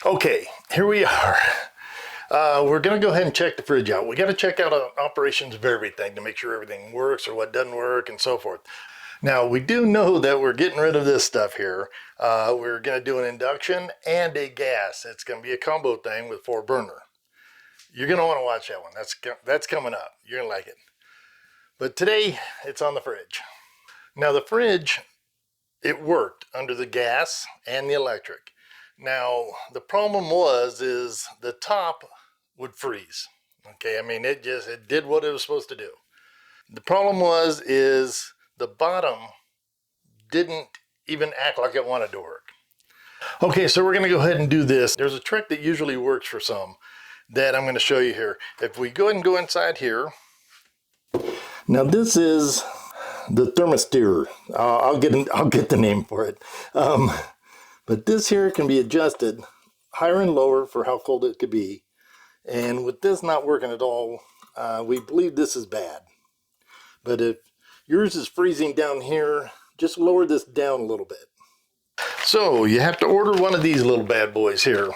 Okay, here we are. We're going to go ahead and check the fridge out. We got to check out operations of everything to make sure everything works or what doesn't work and so forth. Now, we do know that we're getting rid of this stuff here. We're going to do an induction and a gas. It's going to be a combo thing with 4-burner. You're going to want to watch that one. That's coming up. You're going to like it. But today, it's on the fridge. Now, the fridge, it worked under the gas and the electric. Now, the problem is the top would freeze. Okay, I mean, it did what it was supposed to do. The problem is the bottom didn't even act like it wanted to work. Okay, so we're gonna go ahead and do this. There's a trick that usually works for some that I'm gonna show you here. If we go ahead and go inside here. Now this is the Thermistor. I'll get the name for it. But this here can be adjusted higher and lower for how cold it could be. And with this not working at all, we believe this is bad. But if yours is freezing down here, just lower this down a little bit. So you have to order one of these little bad boys here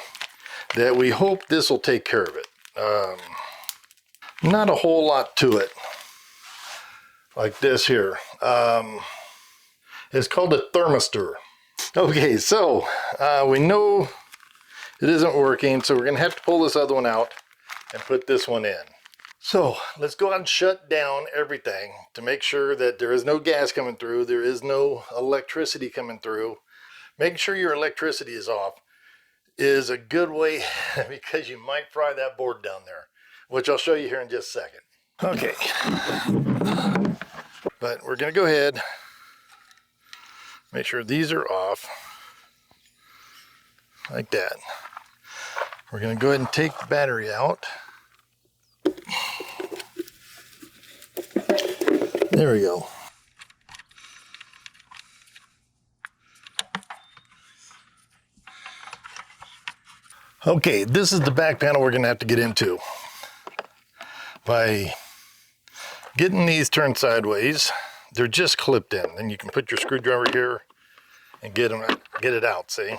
that we hope this will take care of it. Not a whole lot to it. Like this here. It's called a Thermistor. Okay, so we know it isn't working, so we're going to have to pull this other one out and put this one in. So let's go out and shut down everything to make sure that there is no gas coming through, there is no electricity coming through. Making sure your electricity is off is a good way because you might fry that board down there, which I'll show you here in just a second. Okay, but we're going to go ahead, make sure these are off, like that. We're going to go ahead and take the battery out. There we go. Okay, this is the back panel we're going to have to get into. By getting these turned sideways, they're just clipped in. And you can put your screwdriver here and get it out, see?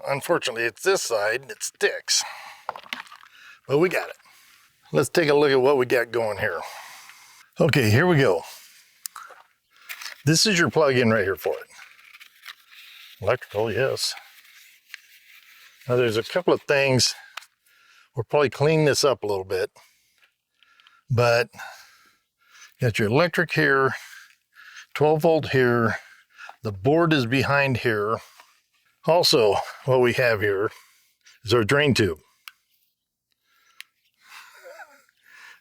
Unfortunately, it's this side, it sticks. But we got it. Let's take a look at what we got going here. Okay, here we go. This is your plug-in right here for it. Electrical, yes. Now there's a couple of things. We'll probably clean this up a little bit. But you got your electric here, 12 volt here. The board is behind here. Also, what we have here is our drain tube.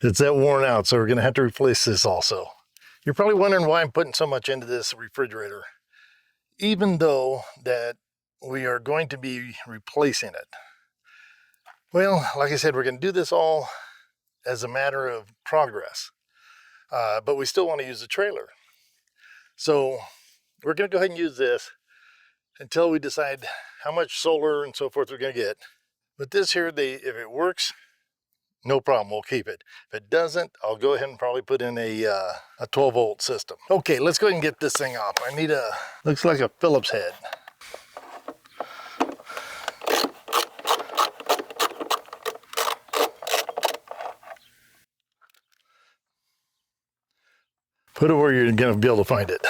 It's that worn out, so we're going to have to replace this also. You're probably wondering why I'm putting so much into this refrigerator, even though that we are going to be replacing it. Well, like I said, we're going to do this all as a matter of progress, but we still want to use the trailer. So we're going to go ahead and use this until we decide how much solar and so forth we're going to get. But this here, if it works, no problem, we'll keep it. If it doesn't, I'll go ahead and probably put in a 12 volt system. Okay, let's go ahead and get this thing off. I need looks like a Phillips head. Put it where you're gonna be able to find it.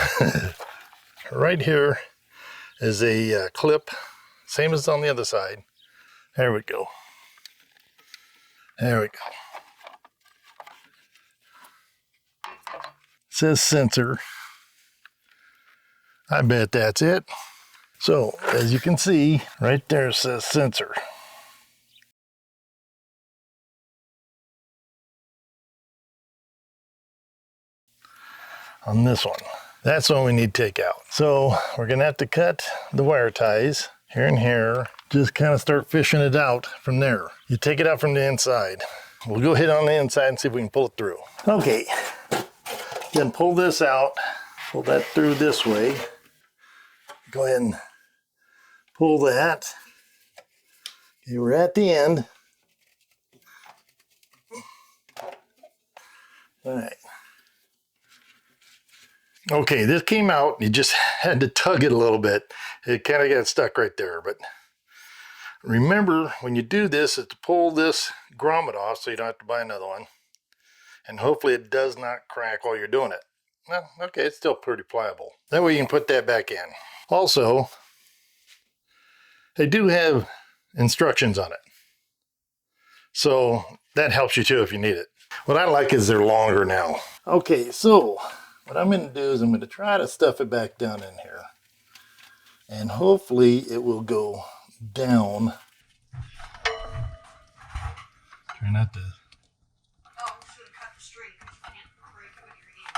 Right here is a clip, same as on the other side. There we go. There we go. It says sensor. I bet that's it. So, as you can see, right there it says sensor. On this one. That's what we need to take out. So, we're gonna have to cut the wire ties here and here. Just kind of start fishing it out from there. You take it out from the inside. We'll go hit on the inside and see if we can pull it through. Okay, then pull this out, pull that through this way. Go ahead and pull that. Okay, we're at the end. All right. Okay, this came out. You just had to tug it a little bit. It kind of got stuck right there, but Remember, when you do this, is to pull this grommet off so you don't have to buy another one. And hopefully it does not crack while you're doing it. Well, okay, it's still pretty pliable. That way you can put that back in. Also, they do have instructions on it. So that helps you too if you need it. What I like is they're longer now. Okay, so what I'm going to do is I'm going to try to stuff it back down in here. And hopefully it will go down. Try not to. Oh, you should have cut the string because you can't break it with your hand.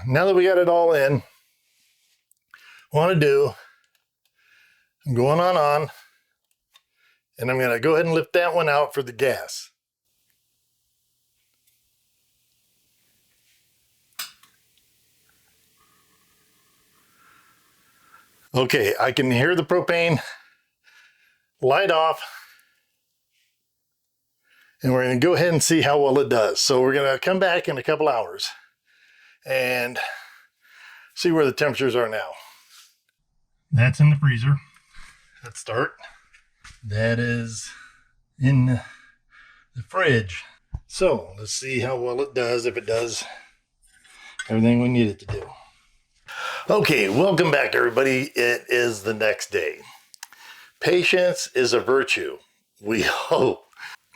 Now that we got it all in, what I want to do, I'm going on, and I'm going to go ahead and lift that one out for the gas. Okay, I can hear the propane light off, and we're going to go ahead and see how well it does. So we're going to come back in a couple hours and see where the temperatures are now. That's in the freezer. Let's start. That is in the fridge. So let's see how well it does, if it does everything we need it to do. Okay, welcome back everybody. It is the next day. Patience is a virtue, we hope.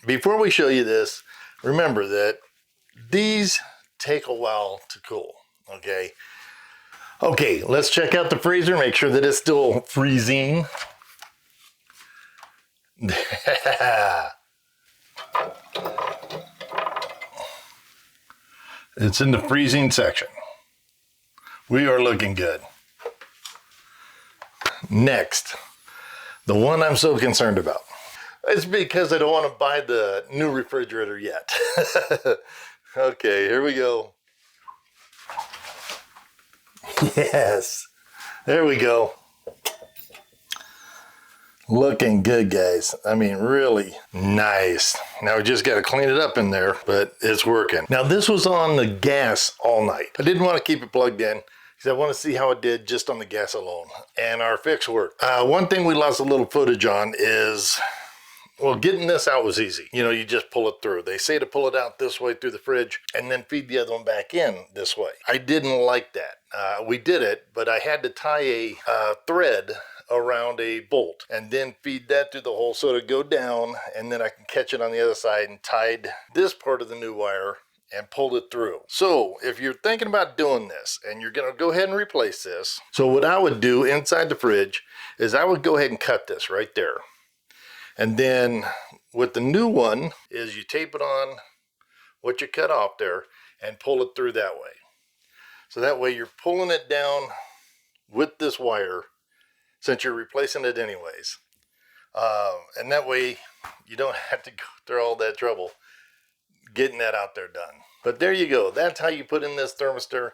Before we show you this, remember that these take a while to cool, okay? Okay, let's check out the freezer, make sure that it's still freezing. It's in the freezing section. We are looking good. Next, the one I'm so concerned about. It's because I don't want to buy the new refrigerator yet. Okay, here we go. Yes, there we go. Looking good, guys. I mean, really nice. Now we just got to clean it up in there, but it's working. Now this was on the gas all night. I didn't want to keep it plugged in because I want to see how it did just on the gas alone. And our fix worked. One thing we lost a little footage on is, well, getting this out was easy. You know, you just pull it through. They say to pull it out this way through the fridge and then feed the other one back in this way. I didn't like that. We did it, but I had to tie a thread around a bolt and then feed that through the hole so it'd go down, and then I can catch it on the other side, and tied this part of the new wire and pulled it through. So if you're thinking about doing this and you're gonna go ahead and replace this, so what I would do inside the fridge is I would go ahead and cut this right there. And then with the new one is you tape it on what you cut off there and pull it through that way. So that way you're pulling it down with this wire since you're replacing it anyways. And that way you don't have to go through all that trouble getting that out there done. But there you go. That's how you put in this thermistor.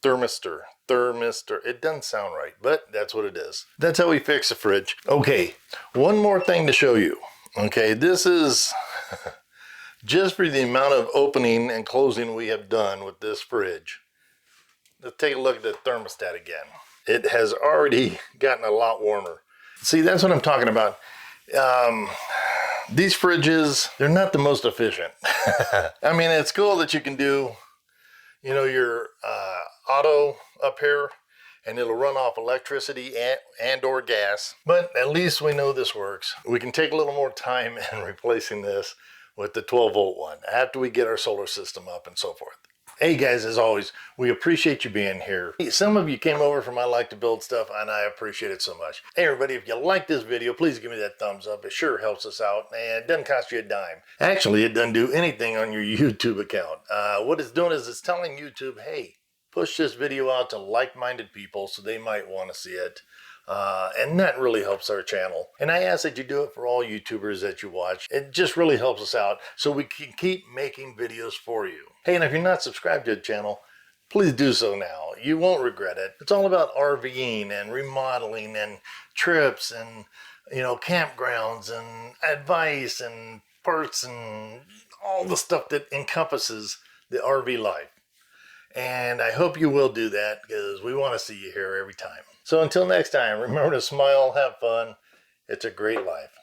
It doesn't sound right, but that's what it is. That's how we fix the fridge. Okay, one more thing to show you. Okay, this is just for the amount of opening and closing we have done with this fridge. Let's take a look at the thermostat again. It has already gotten a lot warmer. See, that's what I'm talking about. These fridges, they're not the most efficient. I mean, it's cool that you can do, you know, your auto up here, and it'll run off electricity and or gas. But at least we know this works. We can take a little more time in replacing this with the 12-volt one after we get our solar system up and so forth. Hey guys, as always, we appreciate you being here. Some of you came over from I Like to Build Stuff, and I appreciate it so much. Hey everybody, if you like this video, please give me that thumbs up. It sure helps us out, and it doesn't cost you a dime. Actually, it doesn't do anything on your YouTube account. What it's doing is it's telling YouTube, hey, push this video out to like-minded people so they might want to see it. And that really helps our channel. And I ask that you do it for all YouTubers that you watch. It just really helps us out so we can keep making videos for you. Hey, and if you're not subscribed to the channel, please do so now. You won't regret it. It's all about RVing and remodeling and trips and, campgrounds and advice and parts and all the stuff that encompasses the RV life. And I hope you will do that because we want to see you here every time. So until next time, remember to smile, have fun. It's a great life.